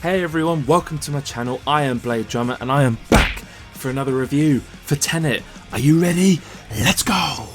Hey everyone, welcome to my channel. I am Blade Drummer and I am back for another review for Tenet. Are you ready? Let's go!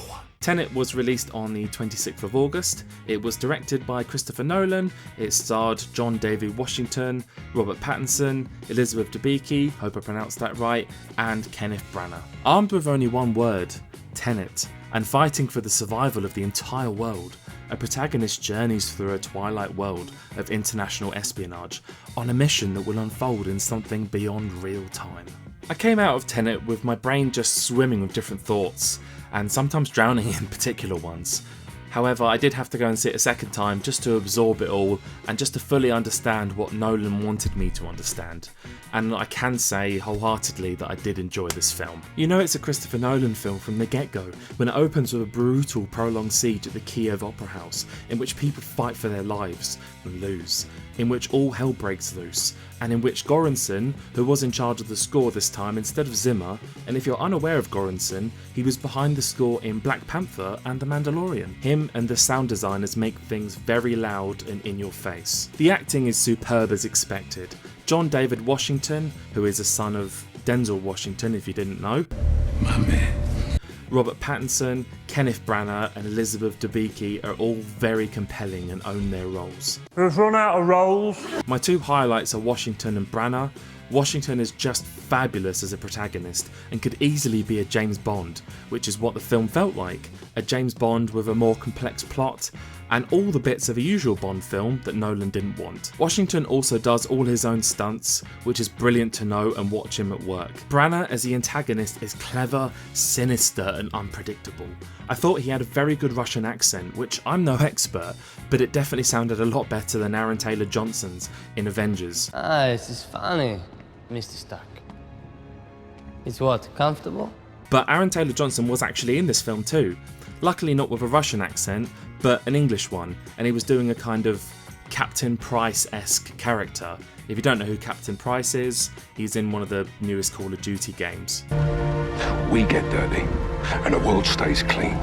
Tenet was released on the 26th of August. It was directed by Christopher Nolan. It starred John David Washington, Robert Pattinson, Elizabeth Debicki, hope I pronounced that right, and Kenneth Branagh. Armed with only one word, Tenet, and fighting for the survival of the entire world, a protagonist journeys through a twilight world of international espionage on a mission that will unfold in something beyond real time. I came out of Tenet with my brain just swimming with different thoughts, and sometimes drowning in particular ones. However, I did have to go and see it a second time just to absorb it all and just to fully understand what Nolan wanted me to understand. And I can say wholeheartedly that I did enjoy this film. You know it's a Christopher Nolan film from the get-go, when it opens with a brutal prolonged siege at the Kiev Opera House, in which people fight for their lives and lose, in which all hell breaks loose, and in which Göransson, who was in charge of the score this time instead of Zimmer, and if you're unaware of Göransson, he was behind the score in Black Panther and The Mandalorian. Him and the sound designers make things very loud and in your face. The acting is superb as expected. John David Washington, who is a son of Denzel Washington if you didn't know. My man. Robert Pattinson, Kenneth Branagh and Elizabeth Debicki are all very compelling and own their roles. We've run out of roles. My two highlights are Washington and Branagh. Washington is just fabulous as a protagonist and could easily be a James Bond, which is what the film felt like. A James Bond with a more complex plot and all the bits of a usual Bond film that Nolan didn't want. Washington also does all his own stunts, which is brilliant to know and watch him at work. Branagh as the antagonist is clever, sinister and unpredictable. I thought he had a very good Russian accent, which I'm no expert, but it definitely sounded a lot better than Aaron Taylor-Johnson's in Avengers. This is funny, Mr. Stark. It's what, comfortable? But Aaron Taylor-Johnson was actually in this film too. Luckily not with a Russian accent, but an English one, and he was doing a kind of Captain Price-esque character. If you don't know who Captain Price is, he's in one of the newest Call of Duty games. We get dirty, and the world stays clean.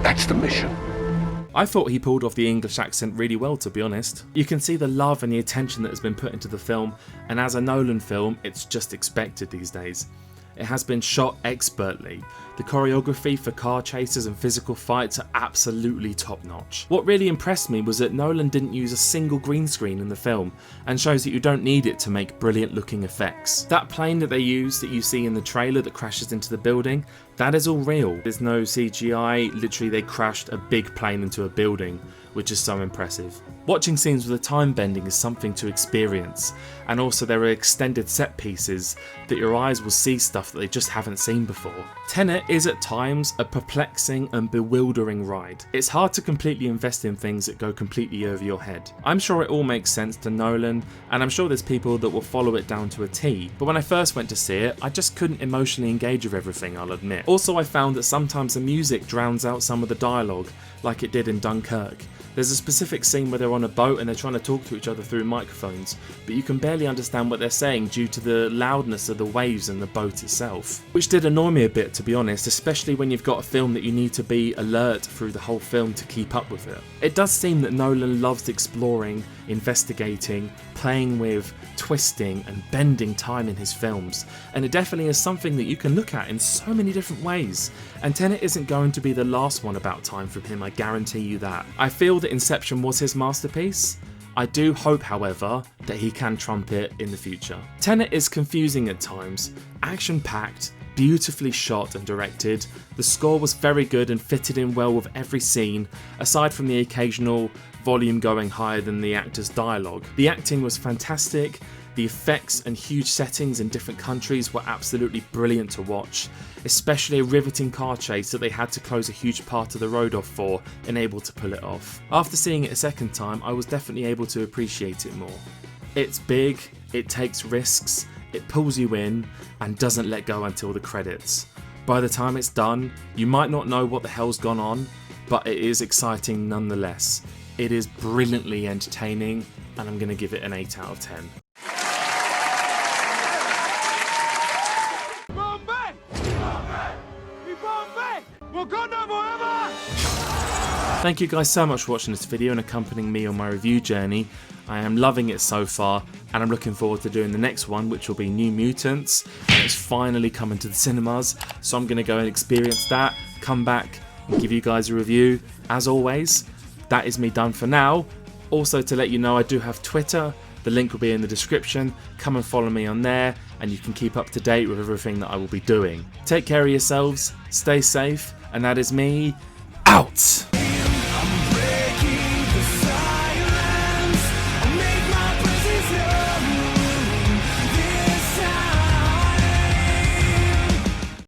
That's the mission. I thought he pulled off the English accent really well, to be honest. You can see the love and the attention that has been put into the film, and as a Nolan film, it's just expected these days. It has been shot expertly. The choreography for car chases and physical fights are absolutely top notch. What really impressed me was that Nolan didn't use a single green screen in the film, and shows that you don't need it to make brilliant looking effects. That plane that they use that you see in the trailer that crashes into the building, that is all real. There's no CGI, literally they crashed a big plane into a building, which is so impressive. Watching scenes with the time bending is something to experience, and also there are extended set pieces that your eyes will see stuff that they just haven't seen before. Tenet is at times a perplexing and bewildering ride. It's hard to completely invest in things that go completely over your head. I'm sure it all makes sense to Nolan, and I'm sure there's people that will follow it down to a T, but when I first went to see it, I just couldn't emotionally engage with everything, I'll admit. Also, I found that sometimes the music drowns out some of the dialogue, like it did in Dunkirk. There's a specific scene where they're on a boat and they're trying to talk to each other through microphones, but you can barely understand what they're saying due to the loudness of the waves in the boat itself. Which did annoy me a bit, to be honest, especially when you've got a film that you need to be alert through the whole film to keep up with it. It does seem that Nolan loves exploring, investigating, playing with, twisting and bending time in his films, and it definitely is something that you can look at in so many different ways, and Tenet isn't going to be the last one about time from him, I guarantee you that. I feel that Inception was his masterpiece. I do hope, however, that he can trump it in the future. Tenet is confusing at times, action-packed, beautifully shot and directed. The score was very good and fitted in well with every scene, aside from the occasional volume going higher than the actor's dialogue. The acting was fantastic, the effects and huge settings in different countries were absolutely brilliant to watch, especially a riveting car chase that they had to close a huge part of the road off for and able to pull it off. After seeing it a second time, I was definitely able to appreciate it more. It's big, it takes risks, it pulls you in and doesn't let go until the credits. By the time it's done, you might not know what the hell's gone on, but it is exciting nonetheless. It is brilliantly entertaining, and I'm going to give it an 8 out of 10. Wakanda forever! Thank you guys so much for watching this video and accompanying me on my review journey. I am loving it so far, and I'm looking forward to doing the next one, which will be New Mutants, and it's finally coming to the cinemas, so I'm going to go and experience that, come back and give you guys a review. As always, that is me done for now. Also, to let you know, I do have Twitter. The link will be in the description. Come and follow me on there, and you can keep up to date with everything that I will be doing. Take care of yourselves, stay safe, and that is me out!